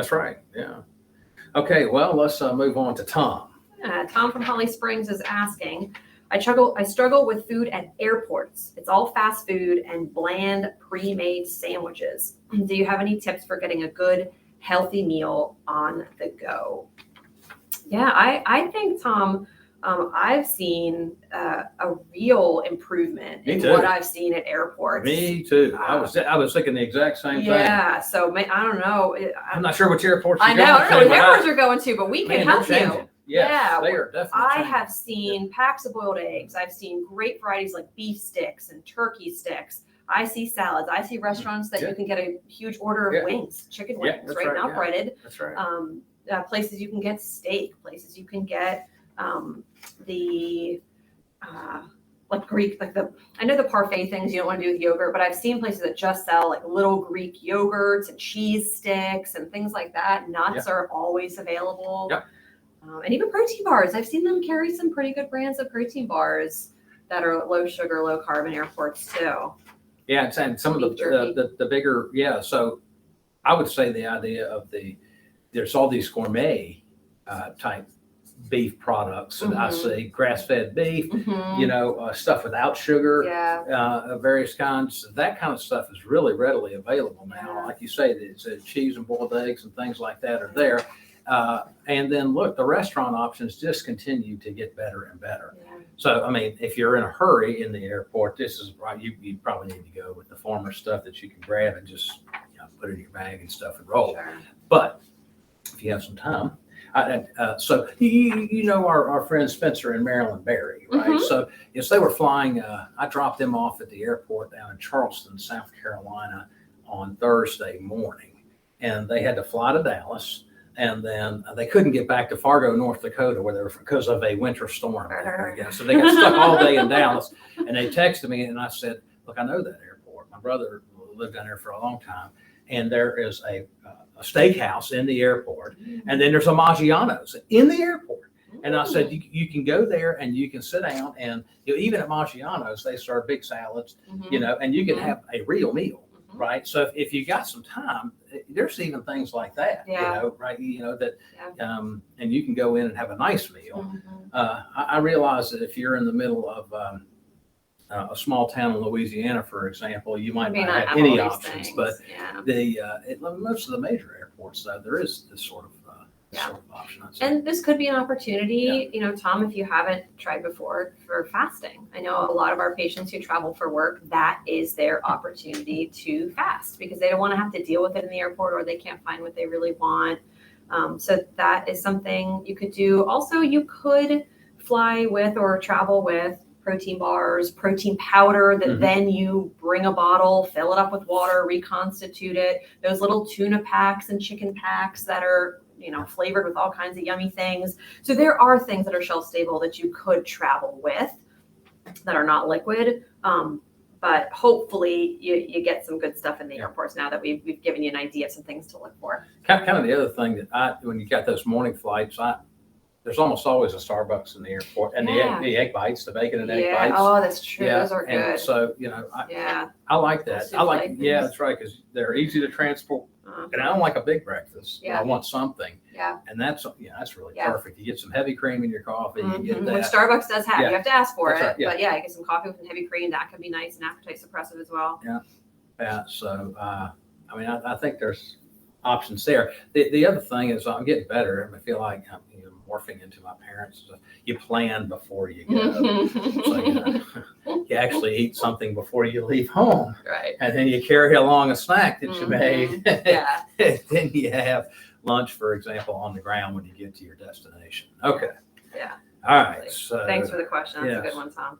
That's right. Yeah. Okay. Well, let's move on to Tom. Tom from Holly Springs is asking, I struggle with food at airports. It's all fast food and bland pre-made sandwiches. Do you have any tips for getting a good, healthy meal on the go? Yeah, I think, Tom, I've seen a real improvement in what I've seen at airports. Me too. I was thinking the exact same thing. Yeah, so I don't know. I'm not sure which airports I don't know which airports you're going to, but we can help you. Yes, they are definitely I have seen packs of boiled eggs. I've seen great varieties like beef sticks and turkey sticks. I see salads. I see restaurants that you can get a huge order of wings, chicken wings, right now breaded. That's right. Places you can get steak. Places you can get like Greek, I know the parfait things you don't want to do with yogurt, but I've seen places that just sell like little Greek yogurts and cheese sticks and things like that. Nuts are always available. Yep. And even protein bars. I've seen them carry some pretty good brands of protein bars that are low sugar, low carb in airports too. Yeah, and some of the bigger, so I would say the idea of there's all these gourmet type beef products, and I see grass-fed beef, stuff without sugar, various kinds. That kind of stuff is really readily available now. Like you say, it's cheese and boiled eggs and things like that are there. And then look, the restaurant options just continue to get better and better. Yeah. So, I mean, if you're in a hurry in the airport, this is right. You probably need to go with the former stuff that you can grab and just put it in your bag and stuff and roll. Sure. But if you have some time, so our friend Spencer and Marilyn Berry, right? So yes, they were flying. I dropped them off at the airport down in Charleston, South Carolina, on Thursday morning, and they had to fly to Dallas. And then they couldn't get back to Fargo, North Dakota, where they were because of a winter storm. So they got stuck all day in Dallas. And they texted me, and I said, "Look, I know that airport. My brother lived down there for a long time, and there is a steakhouse in the airport, and then there's a Maggiano's in the airport." And I said, "You can go there, and you can sit down, and even at Maggiano's, they serve big salads, and you can have a real meal." Right. So if you got some time, there's even things like that, right. And you can go in and have a nice meal. I realize that if you're in the middle of a small town in Louisiana, for example, you might not have any options, but most of the major airports, though, there is this sort of option. And this could be an opportunity, Tom, if you haven't tried before, for fasting. I know a lot of our patients who travel for work, that is their opportunity to fast because they don't want to have to deal with it in the airport or they can't find what they really want. So that is something you could do. Also, you could fly with or travel with protein bars, protein powder that then you bring a bottle, fill it up with water, reconstitute it. Those little tuna packs and chicken packs that are flavored with all kinds of yummy things. So there are things that are shelf stable that you could travel with that are not liquid. But hopefully you get some good stuff in the airports now that we've given you an idea of some things to look for. Kind of the other thing that when you got those morning flights, there's almost always a Starbucks in the airport, and the egg bites, the bacon and egg bites. Oh, that's true. Those are good. And so I like that. That's right, because they're easy to transport. And I don't like a big breakfast. I want something. And that's really perfect. You get some heavy cream in your coffee. You get that. Which Starbucks does have. You have to ask for it. Right. But you get some coffee with some heavy cream. That can be nice and appetite suppressive as well. Yeah. So I think there's options there. The other thing is I'm getting better. I feel like I'm morphing into my parents. So you plan before you go. So you actually eat something before you leave home. Right. And then you carry along a snack that you made. Then you have lunch, for example, on the ground when you get to your destination. Okay. Yeah. All right. So thanks for the question. That's a good one, Tom.